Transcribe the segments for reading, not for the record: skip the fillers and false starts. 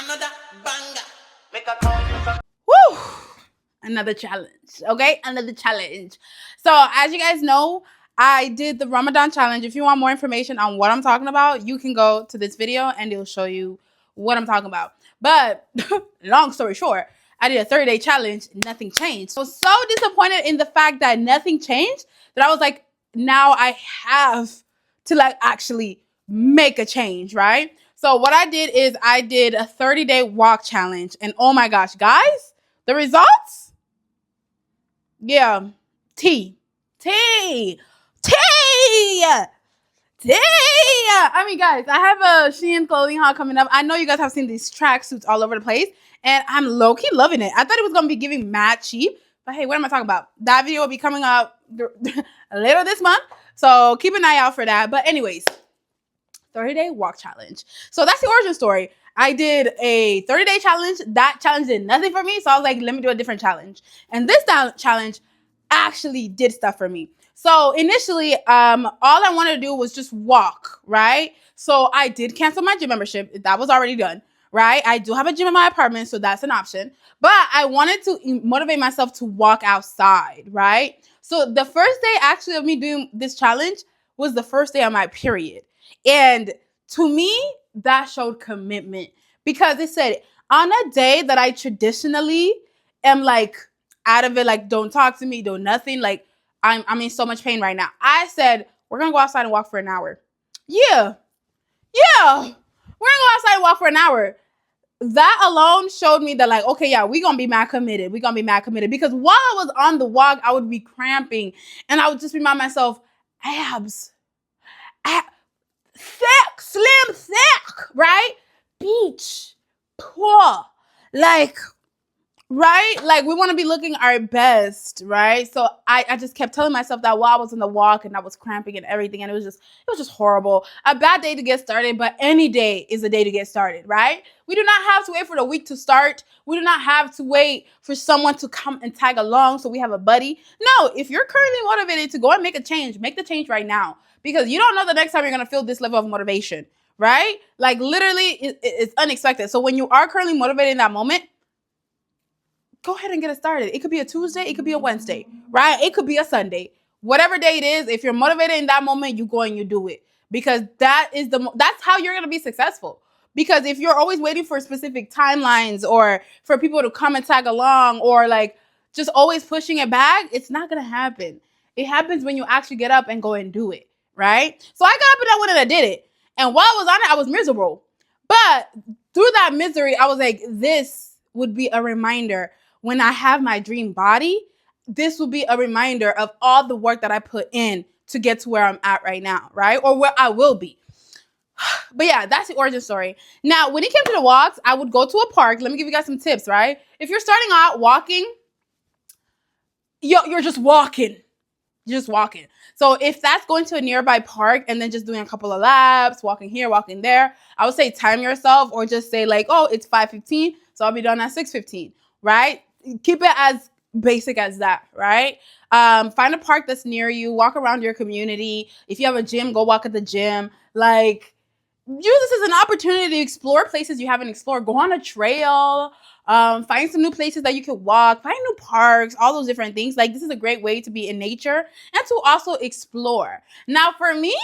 Another banger. Make a call. Woo! Another challenge. Okay, another challenge. So, as you guys know, I did the Ramadan challenge. If you want more information on what I'm talking about, you can go to this video and it'll show you what I'm talking about. But long story short, I did a 30-day challenge, nothing changed. I was so disappointed in the fact that nothing changed that I was like, now I have to like actually make a change, right? So what I did is I did a 30-day walk challenge, and oh my gosh, guys, the results? Yeah, T, T, T, T. I mean, guys, I have a Shein clothing haul coming up. I know you guys have seen these tracksuits all over the place, and I'm low key loving it. I thought it was gonna be giving mad cheap, but hey, what am I talking about? That video will be coming up later this month, so keep an eye out for that. But anyways, 30-day walk challenge. So that's the origin story. I did a 30-day challenge. That challenge did nothing for me. So I was like, let me do a different challenge. And this challenge actually did stuff for me. So initially, all I wanted to do was just walk, right? So I did cancel my gym membership. That was already done, right? I do have a gym in my apartment, so that's an option. But I wanted to motivate myself to walk outside, right? So the first day actually of me doing this challenge was the first day of my period. And to me, that showed commitment because it said on a day that I traditionally am like out of it, like don't talk to me, don't nothing, like I'm in so much pain right now. I said, we're gonna go outside and walk for an hour. Yeah, yeah. We're gonna go outside and walk for an hour. That alone showed me that, like, okay, yeah, we're gonna be mad committed. We're gonna be mad committed. Because while I was on the walk, I would be cramping and I would just remind myself, abs, thick, slim, thick, right? Beach, poor, like, right? Like we want to be looking our best, right? So I just kept telling myself that while I was on the walk and I was cramping and everything, and it was just horrible. A bad day to get started, but any day is a day to get started, right? We do not have to wait for the week to start. We do not have to wait for someone to come and tag along so we have a buddy. No, if you're currently motivated to go and make a change, make the change right now. Because you don't know the next time you're gonna feel this level of motivation, right? Like literally, it's unexpected. So when you are currently motivated in that moment, go ahead and get it started. It could be a Tuesday, it could be a Wednesday, right? It could be a Sunday. Whatever day it is, if you're motivated in that moment, you go and you do it. Because that's how you're gonna be successful. Because if you're always waiting for specific timelines or for people to come and tag along or like just always pushing it back, it's not gonna happen. It happens when you actually get up and go and do it, right? So I got up and I went and I did it. And while I was on it, I was miserable. But through that misery, I was like, this would be a reminder when I have my dream body, this will be a reminder of all the work that I put in to get to where I'm at right now, right? Or where I will be. But yeah, that's the origin story. Now, when it came to the walks, I would go to a park. Let me give you guys some tips, right? If you're starting out walking, you're just walking. You're just walking. So if that's going to a nearby park and then just doing a couple of laps, walking here, walking there, I would say time yourself or just say like, oh, it's 5:15, so I'll be done at 6:15, right? Keep it as basic as that, right? Find a park that's near you, walk around your community. If you have a gym, go walk at the gym. Like, use this as an opportunity to explore places you haven't explored. Go on a trail, find some new places that you can walk, find new parks, all those different things. Like, this is a great way to be in nature and to also explore. Now, for me,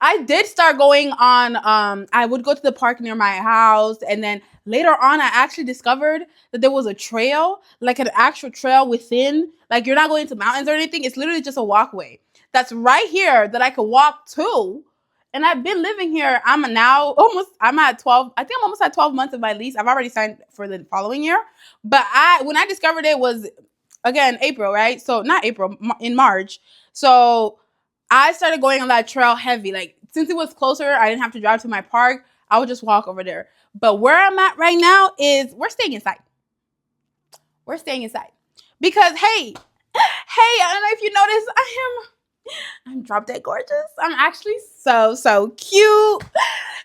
I did start going on, I would go to the park near my house. And then later on, I actually discovered that there was a trail, like an actual trail within, like you're not going to mountains or anything. It's literally just a walkway that's right here that I could walk to. And I've been living here. I'm at 12. I think I'm almost at 12 months of my lease. I've already signed for the following year. But when I discovered it was, again, April, right? So not April, in March. So I started going on that trail heavy. Like, since it was closer, I didn't have to drive to my park. I would just walk over there. But where I'm at right now is we're staying inside. We're staying inside. Because, hey, I don't know if you noticed, I'm drop dead gorgeous. I'm actually so cute.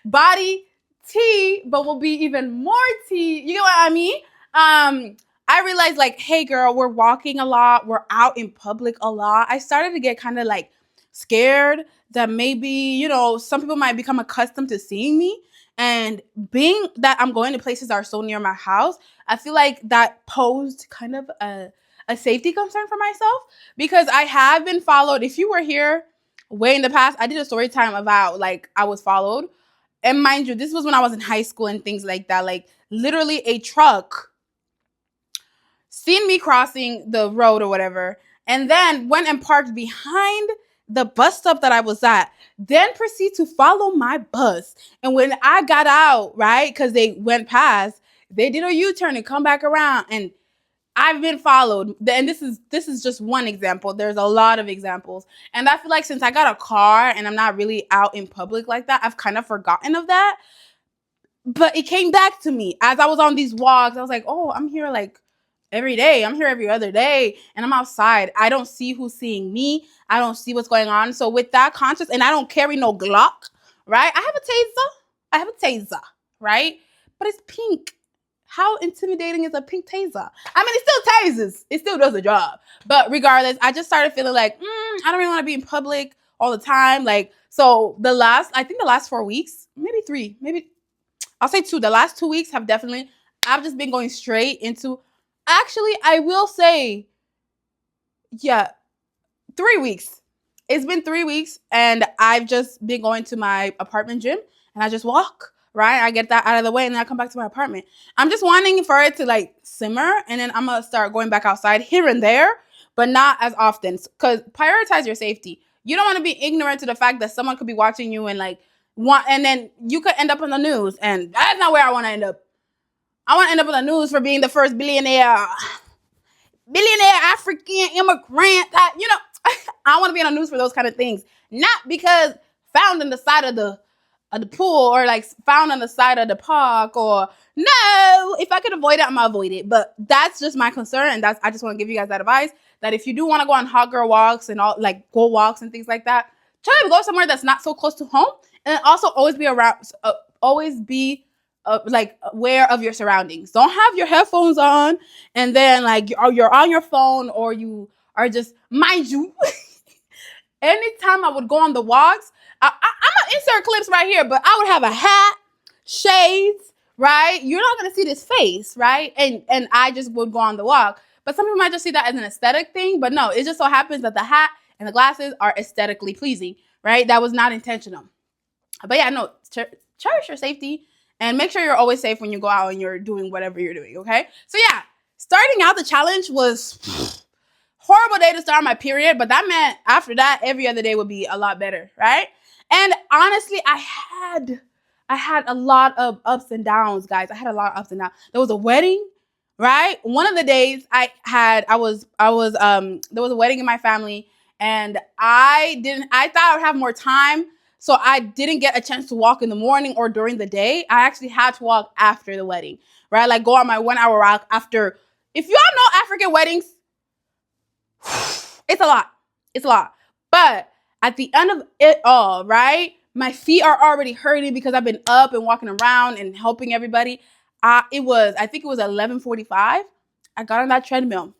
Body tea, but will be even more tea. You get what I mean? I realized like, hey girl, we're walking a lot. We're out in public a lot. I started to get kind of like scared that maybe, some people might become accustomed to seeing me. And being that I'm going to places that are so near my house, I feel like that posed kind of a safety concern for myself, because I have been followed. If you were here way in the past, I did a story time about like I was followed. And mind you, this was when I was in high school and things like that. Like literally a truck seen me crossing the road or whatever, and then went and parked behind the bus stop that I was at, then proceed to follow my bus. And when I got out, right, because they went past, they did a U-turn and come back around, and I've been followed. And this is just one example. There's a lot of examples. And I feel like since I got a car and I'm not really out in public like that, I've kind of forgotten of that. But it came back to me as I was on these walks. I was like, oh, I'm here like every day. I'm here every other day. And I'm outside. I don't see who's seeing me. I don't see what's going on. So with that conscious, and I don't carry no Glock, right? I have a taser, right? But it's pink. How intimidating is a pink taser? I mean, it still tases. It still does the job. But regardless, I just started feeling like, I don't really want to be in public all the time. Like, so I think the last 4 weeks, maybe 3, maybe I'll say 2. The last 2 weeks have definitely, I've just been going straight into, actually, I will say, yeah, 3 weeks. It's been 3 weeks, and I've just been going to my apartment gym, and I just walk, right? I get that out of the way, and then I come back to my apartment. I'm just wanting for it to like simmer, and then I'm gonna start going back outside here and there, but not as often. Because prioritize your safety. You don't want to be ignorant to the fact that someone could be watching you and like and then you could end up on the news, and that's not where I want to end up. I want to end up on the news for being the first billionaire African immigrant. I want to be on the news for those kind of things, not because found in the side of the pool, or like found on the side of the park, or no. If I could avoid it, I'm gonna avoid it. But that's just my concern, and I just want to give you guys that advice, that if you do want to go on hot girl walks and all, like go walks and things like that, try to go somewhere that's not so close to home, and also always be around, always be like aware of your surroundings. Don't have your headphones on and then like you're on your phone, or you are just, mind you, anytime I would go on the walks, I'm gonna insert clips right here, but I would have a hat, shades, right? You're not gonna see this face, right? And I just would go on the walk. But some people might just see that as an aesthetic thing, but no, it just so happens that the hat and the glasses are aesthetically pleasing, right? That was not intentional. But yeah, no, cherish your safety and make sure you're always safe when you go out and you're doing whatever you're doing, okay? So yeah, starting out the challenge was horrible day to start my period, but that meant after that, every other day would be a lot better, right? And honestly, I had a lot of ups and downs, guys. I had a lot of ups and downs. There was a wedding, right? One of the days there was a wedding in my family, and I thought I would have more time. So I didn't get a chance to walk in the morning or during the day. I actually had to walk after the wedding, right? Like go on my 1 hour walk after. If y'all know African weddings, it's a lot. It's a lot. But at the end of it all, right? My feet are already hurting because I've been up and walking around and helping everybody. I think it was 11:45. I got on that treadmill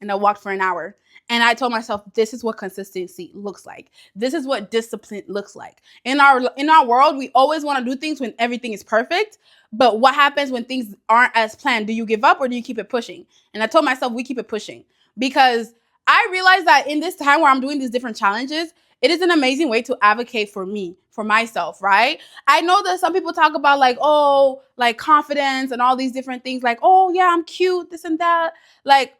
and I walked for an hour. And I told myself, this is what consistency looks like. This is what discipline looks like. In our world, we always want to do things when everything is perfect. But what happens when things aren't as planned? Do you give up or do you keep it pushing? And I told myself, we keep it pushing. Because I realized that in this time where I'm doing these different challenges, it is an amazing way to advocate for me, for myself, right? I know that some people talk about like, oh, like confidence and all these different things, like, oh yeah, I'm cute, this and that. Like,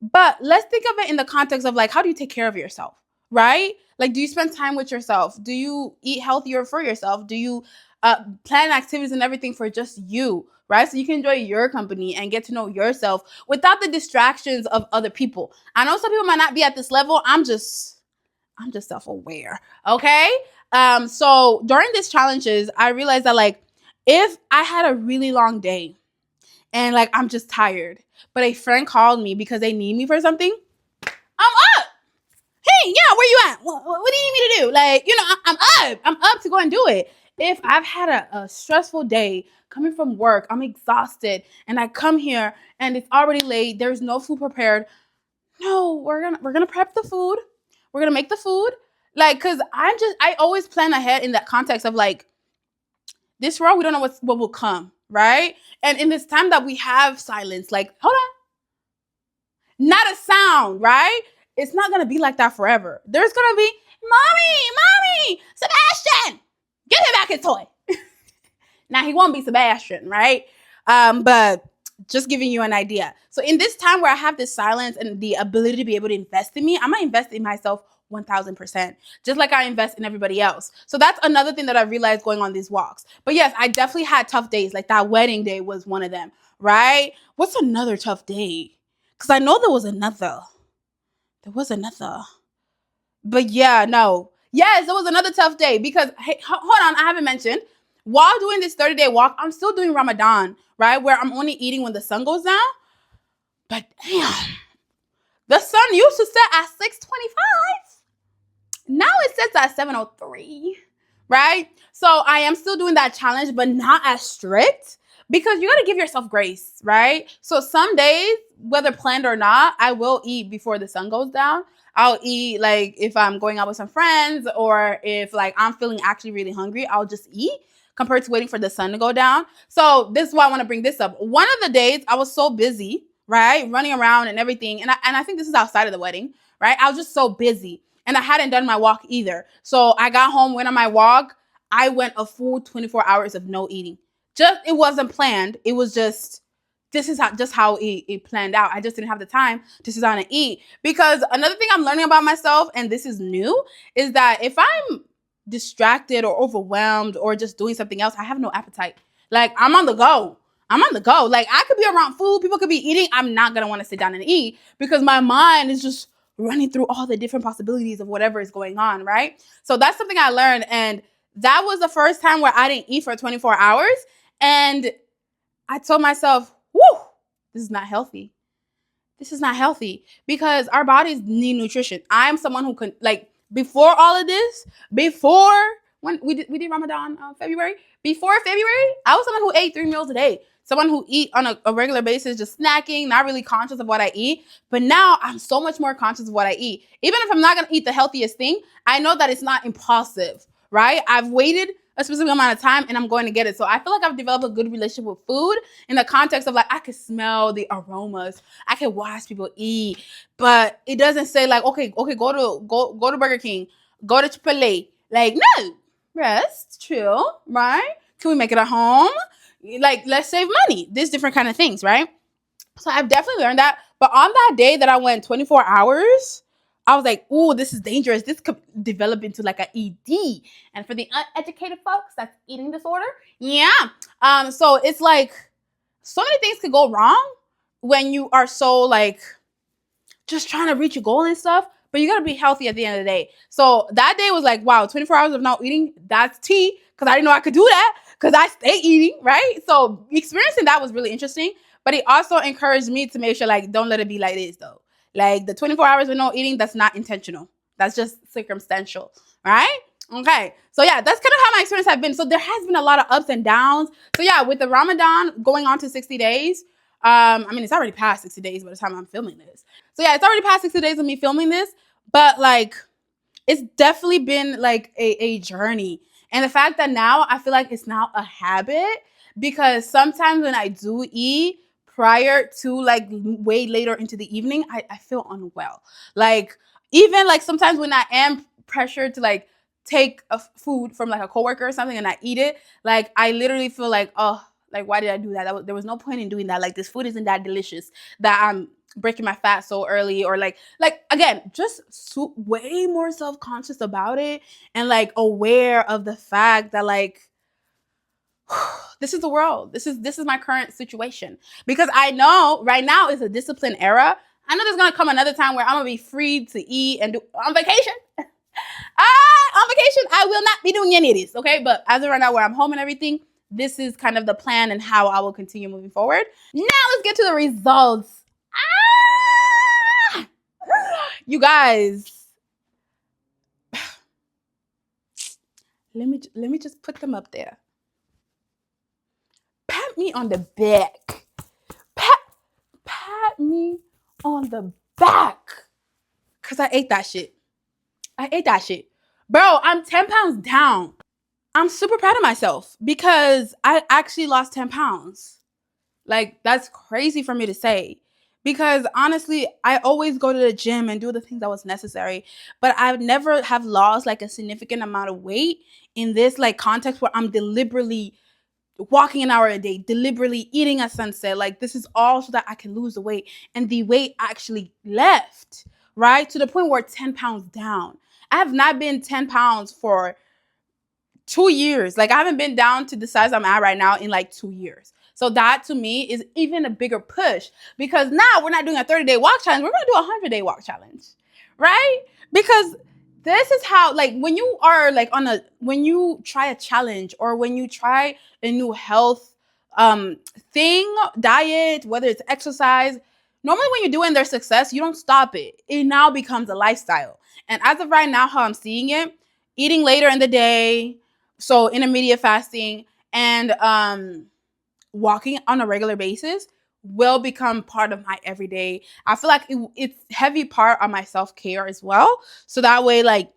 but let's think of it in the context of like, how do you take care of yourself, right? Like, do you spend time with yourself? Do you eat healthier for yourself? Do you plan activities and everything for just you, right? So you can enjoy your company and get to know yourself without the distractions of other people. I know some people might not be at this level. I'm just self-aware, okay? So during these challenges, I realized that like, if I had a really long day and like I'm just tired, but a friend called me because they need me for something, I'm up. Hey, yeah, where you at? What do you need me to do? Like, I'm up to go and do it. If I've had a stressful day coming from work, I'm exhausted, and I come here and it's already late, there's no food prepared. No, we're gonna prep the food. We're gonna make the food. Like, cause I always plan ahead in that context of like, This world, we don't know what will come, right? And in this time that we have silence, like, hold on, not a sound, right? It's not gonna be like that forever. There's gonna be, mommy, Sebastian, give him back his toy. Now he won't be Sebastian, right? But just giving you an idea. So in this time where I have this silence and the ability to be able to invest in me, I'm gonna invest in myself 1000%, just like I invest in everybody else. So that's another thing that I realized going on these walks. But yes, I definitely had tough days. Like that wedding day was one of them, right? What's another tough day? Because I know there was another. There was another. But yeah, no. Yes, it was another tough day because, hey, hold on, I haven't mentioned. While doing this 30-day walk, I'm still doing Ramadan, right? Where I'm only eating when the sun goes down. But damn, the sun used to set at 6:25. Now it sets at 7:03, right? So I am still doing that challenge, but not as strict because you got to give yourself grace, right? So some days, whether planned or not, I will eat before the sun goes down. I'll eat like if I'm going out with some friends or if like I'm feeling actually really hungry, I'll just eat compared to waiting for the sun to go down. So this is why I want to bring this up. One of the days I was so busy, right? Running around and everything. And I think this is outside of the wedding, right? I was just so busy and I hadn't done my walk either. So I got home, went on my walk. I went a full 24 hours of no eating. Just, it wasn't planned. It was just, this is how it planned out. I just didn't have the time to sit down and eat. Because another thing I'm learning about myself, and this is new, is that if I'm distracted or overwhelmed or just doing something else, I have no appetite. Like I'm on the go. Like I could be around food, people could be eating. I'm not gonna want to sit down and eat because my mind is just running through all the different possibilities of whatever is going on, right? So that's something I learned. And that was the first time where I didn't eat for 24 hours. And I told myself, whoo, this is not healthy. This is not healthy because our bodies need nutrition. I'm someone who can, like, before all of this, before when we did Ramadan February, before February, I was someone who ate 3 meals a day. Someone who eat on a regular basis, just snacking, not really conscious of what I eat. But now I'm so much more conscious of what I eat. Even if I'm not going to eat the healthiest thing, I know that it's not impulsive, right? I've waited a specific amount of time and I'm going to get it. So I feel like I've developed a good relationship with food in the context of like, I could smell the aromas. I can watch people eat, but it doesn't say like, okay, go to Burger King, go to Chipotle. Like, no, rest, chill, right? Can we make it at home? Like, let's save money. There's different kind of things, right? So I've definitely learned that. But on that day that I went 24 hours, I was like, ooh, this is dangerous. This could develop into like an ED. And for the uneducated folks, that's eating disorder. Yeah. So it's like so many things could go wrong when you are so like just trying to reach your goal and stuff. But you gotta be healthy at the end of the day. So that day was like, wow, 24 hours of not eating, that's tea. Cause I didn't know I could do that. Cause I stay eating, right? So experiencing that was really interesting. But it also encouraged me to make sure, like, don't let it be like this, though. Like, the 24 hours with no eating, that's not intentional. That's just circumstantial, right? Okay. So, yeah, that's kind of how my experience has been. So, there has been a lot of ups and downs. So, yeah, with the Ramadan going on to 60 days, I mean, it's already past 60 days by the time I'm filming this. So, yeah, it's already past 60 days of me filming this. But, like, it's definitely been, like, a journey. And the fact that now I feel like it's now a habit because sometimes when I do eat, prior to like way later into the evening, I feel unwell. Like even like sometimes when I am pressured to like take a food from like a coworker or something and I eat it, like I literally feel like, oh, like why did I do that? There was no point in doing that. Like this food isn't that delicious that I'm breaking my fat so early or like again, just way more self-conscious about it and like aware of the fact that like this is the world. This is my current situation. Because I know right now is a discipline era. I know there's gonna come another time where I'm gonna be free to eat and do on vacation. On vacation, I will not be doing any of this, okay? But as of right now, where I'm home and everything, this is kind of the plan and how I will continue moving forward. Now let's get to the results. You guys, let me just put them up there. Pat me on the back. Pat me on the back. Cause I ate that shit. Bro, I'm 10 pounds down. I'm super proud of myself because I actually lost 10 pounds. Like, that's crazy for me to say. Because honestly, I always go to the gym and do the things that was necessary, but I've never have lost like a significant amount of weight in this like context where I'm deliberately walking an hour a day, deliberately eating at sunset. Like, this is all so that I can lose the weight. And the weight actually left, right? To the point where 10 pounds down. I have not been 10 pounds for 2 years. Like, I haven't been down to the size I'm at right now in like 2 years. So that to me is even a bigger push, because now we're not doing a 30-day walk challenge. We're going to do a 100-day walk challenge, right? Because this is how, like, when you are like when you try a challenge or when you try a new health thing, diet, whether it's exercise, normally when you're doing their success, you don't stop it. It now becomes a lifestyle. And as of right now, how I'm seeing it, eating later in the day, so intermediate fasting, and walking on a regular basis will become part of my everyday. I feel like it's heavy part of my self-care as well. So that way, like,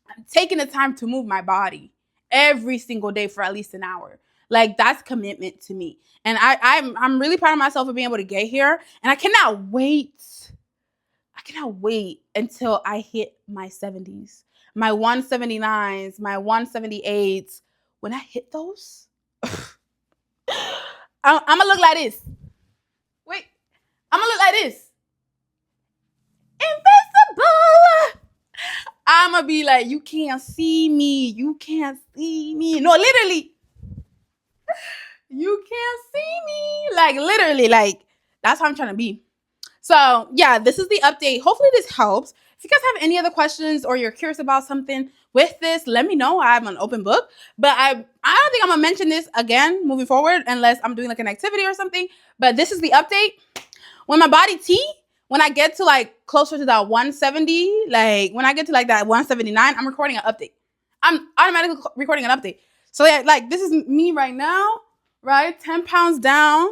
I'm taking the time to move my body every single day for at least an hour. Like, that's commitment to me. And I'm really proud of myself for being able to get here. And I cannot wait. I cannot wait until I hit my 70s, my 179s, my 178s. When I hit those, I'm gonna look like this. Wait, I'm gonna look like this. Invincible. I'm gonna be like, you can't see me. You can't see me. No, literally, you can't see me. Like, literally, like, that's how I'm trying to be. So yeah, this is the update. Hopefully this helps. If you guys have any other questions or you're curious about something with this, let me know. I'm an open book. But I don't think I'm gonna mention this again moving forward unless I'm doing like an activity or something. But this is the update. When my body when I get to like closer to that 170, like when I get to like that 179, I'm recording an update. I'm automatically recording an update. So yeah, like this is me right now, right? 10 pounds down,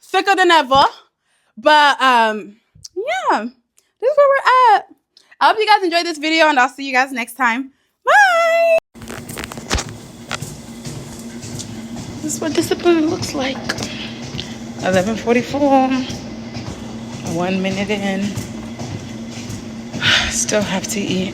thicker than ever. But yeah, this is where we're at. I hope you guys enjoyed this video, and I'll see you guys next time. Bye. This is what discipline looks like. 11:44. 1 minute in. Still have to eat.